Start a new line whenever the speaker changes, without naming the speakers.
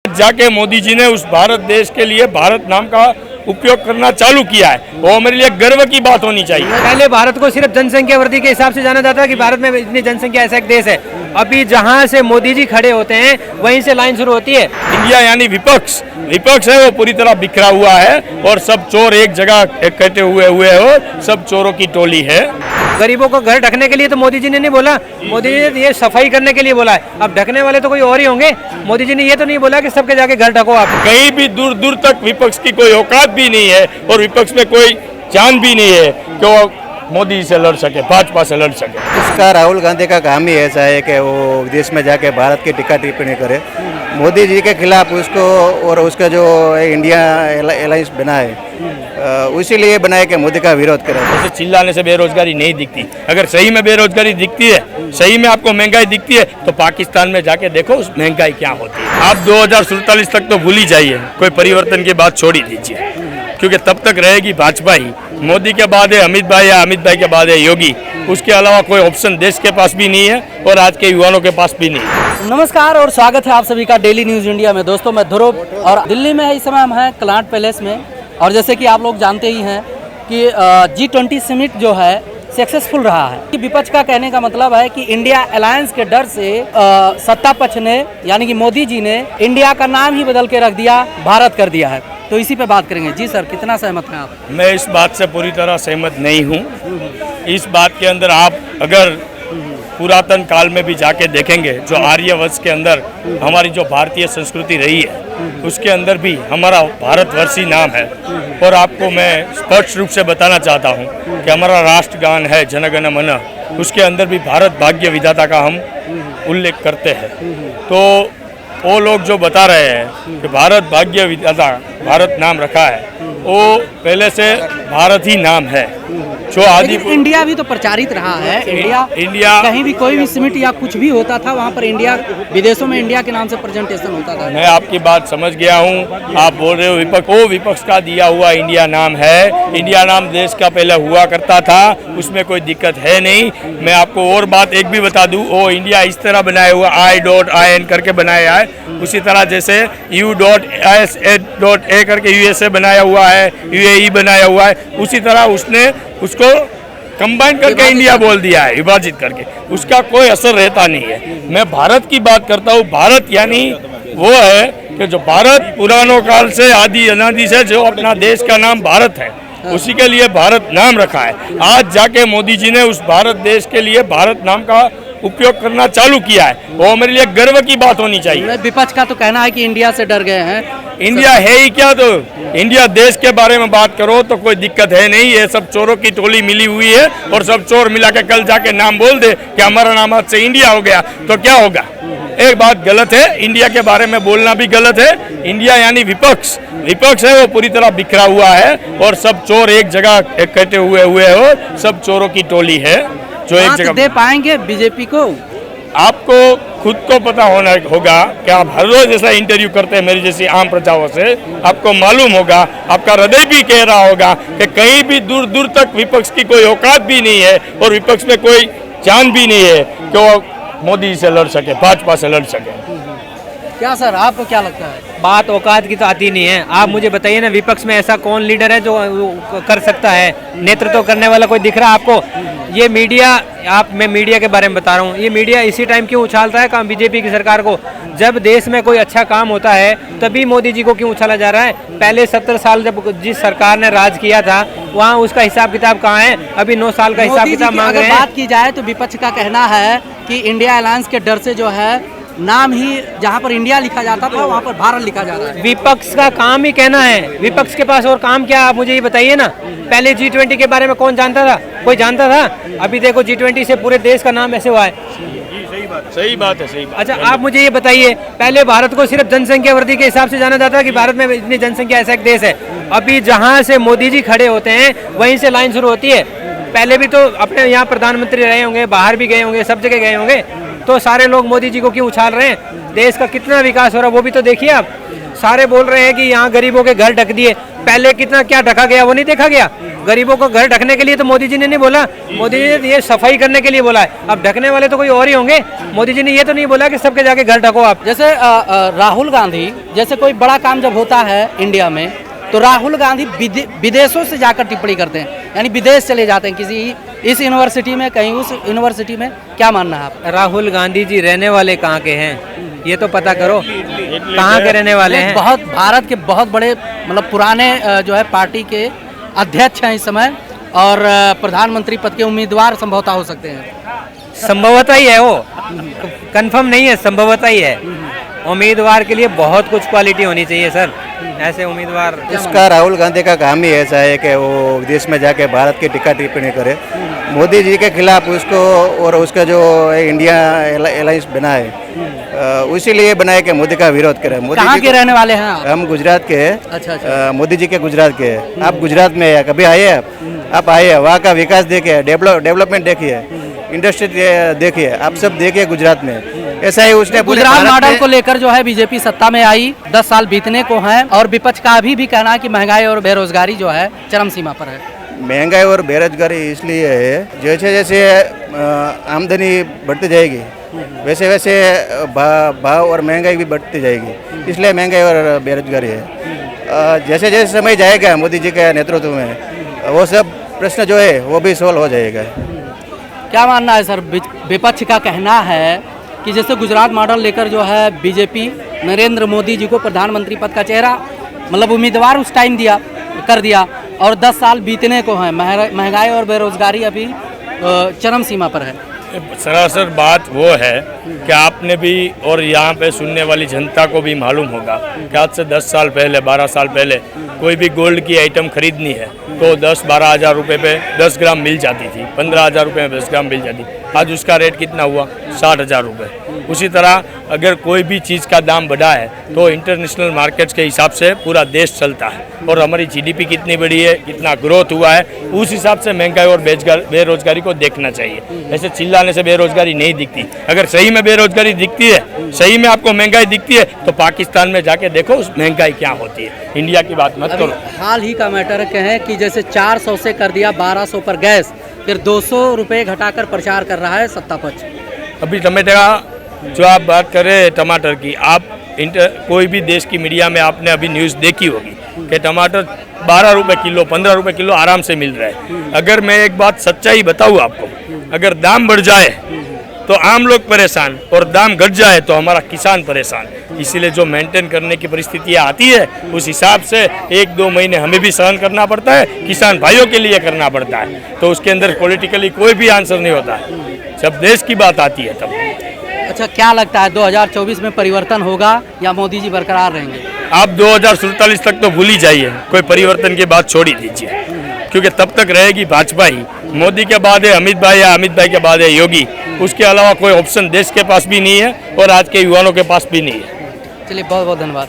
जाके मोदी जी ने उस भारत देश के लिए भारत नाम का उपयोग करना चालू किया है, वो मेरे लिए गर्व की बात होनी चाहिए।
पहले भारत को सिर्फ जनसंख्या वृद्धि के हिसाब से जाना जाता है कि भारत में इतनी जनसंख्या ऐसा एक देश है। अभी जहां से मोदी जी खड़े होते हैं वहीं से लाइन शुरू होती है।
इंडिया यानी विपक्ष है, वो पूरी तरह बिखरा हुआ है और सब चोर एक जगह इकट्ठे हुए हो, सब चोरों की टोली है।
गरीबों को घर ढकने के लिए तो मोदी जी ने नहीं बोला, मोदी जी ने ये सफाई करने के लिए बोला है। अब ढकने वाले तो कोई और ही होंगे, मोदी जी ने ये तो नहीं बोला कि सबके जाके घर ढको आप।
कहीं भी दूर दूर तक विपक्ष की कोई औकात भी नहीं है और विपक्ष में कोई जान भी नहीं है कि वो मोदी से लड़ सके, भाजपा से लड़ सके।
इसका राहुल गांधी का काम ही ऐसा है कि वो विदेश में जाके भारत की टीका टिप्पणी करे। मोदी जी के खिलाफ उसको और उसका जो इंडिया अलायंस बना है उसीलिए बना है कि मोदी का विरोध करे।
जैसे चिल्लाने से बेरोजगारी नहीं दिखती, अगर सही में बेरोजगारी दिखती है, सही में आपको महंगाई दिखती है तो पाकिस्तान में जाके देखो उस महंगाई क्या होती है। आप 2047 तक तो भूल ही जाइए, कोई परिवर्तन की बात छोड़ ही दीजिए, क्योंकि तब तक रहेगी भाजपा ही। मोदी के बाद है अमित भाई या अमित भाई के बाद है योगी, उसके अलावा कोई ऑप्शन देश के पास भी नहीं है और आज के युवाओं के पास भी नहीं है।
नमस्कार और स्वागत है आप सभी का डेली न्यूज़ इंडिया में। दोस्तों मैं ध्रुव और दिल्ली में है, इस समय हम हैं कनॉट पैलेस में। और जैसे कि आप लोग जानते ही हैं कि G20 समिट जो है सक्सेसफुल रहा है। कि विपक्ष का कहने का मतलब है कि इंडिया अलायंस के डर से सत्ता पक्ष ने यानी कि मोदी जी ने इंडिया का नाम ही बदल के रख दिया, भारत कर दिया है। तो इसी पे बात करेंगे। जी सर, कितना सहमत हैं आप?
मैं इस बात से पूरी तरह सहमत नहीं हूँ। इस बात के अंदर आप अगर पुरातन काल में भी जाके देखेंगे, जो आर्यवंश के अंदर हमारी जो भारतीय संस्कृति रही है उसके अंदर भी हमारा भारतवर्षी नाम है। और आपको मैं स्पष्ट रूप से बताना चाहता हूँ कि हमारा राष्ट्रगान है जन गण मन, उसके अंदर भी भारत भाग्य विधाता का हम उल्लेख करते हैं। तो वो लोग जो बता रहे हैं कि भारत भाग्य विधाता भारत नाम रखा है, वो पहले से भारत ही नाम है। जो आदि
इंडिया भी तो प्रचारित रहा है। इंडिया कहीं भी कोई भी समिट या कुछ भी होता था वहाँ पर इंडिया, विदेशों में इंडिया के नाम से प्रेजेंटेशन होता था।
मैं आपकी बात समझ गया हूँ। आप बोल रहे हो विपक्ष, वो विपक्ष का दिया हुआ इंडिया नाम है। इंडिया नाम देश का पहले हुआ करता था, उसमें कोई दिक्कत है नहीं। मैं आपको और बात एक भी बता दूँ, वो इंडिया इस तरह बनाया हुआ I.IN करके बनाया है, उसी तरह जैसे U.SA.A करके USA बनाया हुआ है, UAE बनाया हुआ है, उसी तरह उसने उसको कंबाइन करके इंडिया बोल दिया है, विभाजित करके। उसका कोई असर रहता नहीं है। मैं भारत की बात करता हूँ। भारत यानी वो है कि जो भारत पुरानों काल से आदि अनादि से जो अपना देश का नाम भारत है, उसी के लिए भारत नाम रखा है। आज जाके मोदी जी ने उस भारत देश के लिए भारत नाम का उपयोग करना चालू किया है, वो मेरे लिए गर्व की बात होनी चाहिए।
विपक्ष का तो कहना है कि इंडिया से डर गए हैं।
इंडिया है ही क्या? तो इंडिया देश के बारे में बात करो तो कोई दिक्कत है नहीं। ये सब चोरों की टोली मिली हुई है और सब चोर मिला के कल जाके नाम बोल दे कि हमारा नाम आज से इंडिया हो गया तो क्या होगा? एक बात गलत है, इंडिया के बारे में बोलना भी गलत है। इंडिया यानी विपक्ष है, वो पूरी तरह बिखरा हुआ है और सब चोर एक जगह इकट्ठे हुए हो, सब चोरों की टोली है जो एक जगह।
दे पाएंगे बीजेपी को?
आपको खुद को पता होना होगा कि आप हर रोज ऐसा इंटरव्यू करते हैं मेरी जैसी आम प्रजाओं से, आपको मालूम होगा, आपका हृदय भी कह रहा होगा कि कहीं भी दूर दूर तक विपक्ष की कोई औकात भी नहीं है और विपक्ष में कोई जान भी नहीं है कि वो मोदी से लड़ सके, भाजपा से लड़ सके।
क्या सर, आपको क्या लगता है?
बात औकात की तो आती नहीं है। आप मुझे बताइए ना, विपक्ष में ऐसा कौन लीडर है जो कर सकता है? नेतृत्व करने वाला कोई दिख रहा है आपको? ये मीडिया, मैं मीडिया के बारे में बता रहा हूँ, ये मीडिया इसी टाइम क्यों उछालता है काम बीजेपी की सरकार को? जब देश में कोई अच्छा काम होता है तभी मोदी जी को क्यों उछाला जा रहा है? पहले 70 साल जब जिस सरकार ने राज किया था वहाँ उसका हिसाब किताब कहाँ है? अभी 9 साल का हिसाब किताब मांग रहे हैं।
बात की जाए तो विपक्ष का कहना है कि इंडिया अलायंस के डर से जो है नाम ही जहाँ पर इंडिया लिखा जाता था वहाँ पर भारत लिखा जा रहा है।
विपक्ष का काम ही कहना है, विपक्ष के पास और काम क्या? आप मुझे ये बताइए ना। पहले G20 के बारे में कौन जानता था? कोई जानता था? अभी देखो G20 से पूरे देश का नाम ऐसे हुआ है।
सही बात है।
अच्छा, आप मुझे ये बताइए, पहले भारत को सिर्फ जनसंख्या वृद्धि के हिसाब से जाना जाता है कि भारत में इतनी जनसंख्या ऐसा एक देश है। अभी जहाँ से मोदी जी खड़े होते हैं वहीं से लाइन शुरू होती है। पहले भी तो अपने यहाँ प्रधानमंत्री रहे होंगे, बाहर भी गए होंगे, सब जगह गए होंगे, तो सारे लोग मोदी जी को क्यों उछाल रहे हैं? देश का कितना विकास हो रहा है वो भी तो देखिए आप। सारे बोल रहे हैं कि यहाँ गरीबों के घर ढक दिए, पहले कितना क्या ढका गया वो नहीं देखा गया? गरीबों को घर ढकने के लिए तो मोदी जी ने नहीं बोला, मोदी जी ने ये सफाई करने के लिए बोला है। अब ढकने वाले तो कोई और ही होंगे, मोदी जी ने ये तो नहीं बोला कि सबके जाके घर ढको आप।
जैसे राहुल गांधी जैसे कोई बड़ा काम जब होता है इंडिया में, तो राहुल गांधी विदेशों से जाकर टिप्पणी करते हैं, यानी विदेश चले जाते हैं किसी इस यूनिवर्सिटी में, कहीं उस यूनिवर्सिटी में। क्या मानना है आप?
राहुल गांधी जी रहने वाले कहाँ के हैं ये तो पता करो, कहाँ के रहने वाले हैं?
बहुत भारत के बहुत बड़े मतलब पुराने जो है पार्टी के अध्यक्ष हैं इस समय, और प्रधानमंत्री पद के उम्मीदवार संभवतः हो सकते हैं।
संभवतः ही है, वो कंफर्म नहीं है, संभवतः ही है। उम्मीदवार के लिए बहुत कुछ क्वालिटी होनी चाहिए सर, ऐसे उम्मीदवार।
इसका राहुल गांधी का काम ही ऐसा है कि वो विदेश में जाके भारत की टीका टिप्पणी करे, मोदी जी के खिलाफ उसको, और उसका जो इंडिया अलायंस बना है उसी लिए बनाया कि मोदी का विरोध करे। मोदी
कहाँ के रहने वाले हैं आप?
हम गुजरात के हैं।
अच्छा।
मोदी जी के गुजरात के हैं। आप गुजरात में है, कभी आए आप आइए, वहाँ का विकास देखिए, डेवलपमेंट देखिए, इंडस्ट्री देखिए, आप सब देखिए गुजरात में। ऐसा ही उसने पूरे
गुजरात
भारत
मॉडल
में-
को लेकर जो है बीजेपी सत्ता में आई, 10 साल बीतने को हैं, और विपक्ष का अभी भी कहना है कि महंगाई और बेरोजगारी जो है चरम सीमा पर है।
महंगाई और बेरोजगारी इसलिए है, जैसे जैसे आमदनी बढ़ती जाएगी वैसे वैसे भाव और महंगाई भी बढ़ती जाएगी, इसलिए महंगाई और बेरोजगारी है। जैसे जैसे समय जाएगा मोदी जी के नेतृत्व में, वो सब प्रश्न जो है वो भी सॉल्व हो जाएगा।
क्या मानना है सर? विपक्ष का कहना है कि जैसे गुजरात मॉडल लेकर जो है बीजेपी नरेंद्र मोदी जी को प्रधानमंत्री पद का चेहरा मतलब उम्मीदवार उस टाइम कर दिया, और 10 साल बीतने को हैं, महंगाई और बेरोजगारी अभी चरम सीमा पर है।
सरासर बात वो है कि आपने भी और यहाँ पे सुनने वाली जनता को भी मालूम होगा कि आज से 10 साल पहले, 12 साल पहले कोई भी गोल्ड की आइटम खरीदनी है तो 10-12 हज़ार रुपये पे 10 ग्राम मिल जाती थी, 15 हज़ार रुपये में 10 ग्राम मिल जाती। आज उसका रेट कितना हुआ? 60,000 रुपये। उसी तरह अगर कोई भी चीज़ का दाम बढ़ा है तो इंटरनेशनल मार्केट्स के हिसाब से पूरा देश चलता है, और हमारी जीडीपी कितनी बड़ी है, कितना ग्रोथ हुआ है, उस हिसाब से महंगाई और बेरोजगारी को देखना चाहिए। ऐसे चिल्लाने से बेरोजगारी नहीं दिखती। अगर सही में बेरोजगारी दिखती है, सही में आपको महंगाई दिखती है, तो पाकिस्तान में जाके देखो उस महंगाई क्या होती है। इंडिया की बात मत करो।
हाल ही का मैटर कहें कि जैसे 400 से कर दिया 1200 पर गैस, फिर 200 रुपये घटाकर प्रचार कर रहा है सत्ता पक्ष।
अभी टमाटर का जो आप बात कर रहे हैं टमाटर की, आप कोई भी देश की मीडिया में आपने अभी न्यूज़ देखी होगी कि टमाटर 12 रुपये किलो, 15 रुपये किलो आराम से मिल रहा है। अगर मैं एक बात सच्चाई बताऊँ आपको, अगर दाम बढ़ जाए तो आम लोग परेशान, और दाम घट जाए तो हमारा किसान परेशान। इसीलिए जो मेंटेन करने की परिस्थितियाँ आती है, उस हिसाब से 1-2 महीने हमें भी सहन करना पड़ता है, किसान भाइयों के लिए करना पड़ता है। तो उसके अंदर पॉलिटिकली कोई भी आंसर नहीं होता है, जब देश की बात आती है तब।
अच्छा, क्या लगता है 2024 में परिवर्तन होगा या मोदी जी बरकरार रहेंगे?
आप 2047 तक तो भूल ही जाइए, कोई परिवर्तन की बात छोड़ ही दीजिए, क्योंकि तब तक रहेगी भाजपा ही। मोदी के बाद है अमित भाई, या अमित भाई के बाद है योगी। उसके अलावा कोई ऑप्शन देश के पास भी नहीं है और आज के युवाओं के पास भी नहीं है।
चलिए, बहुत बहुत धन्यवाद।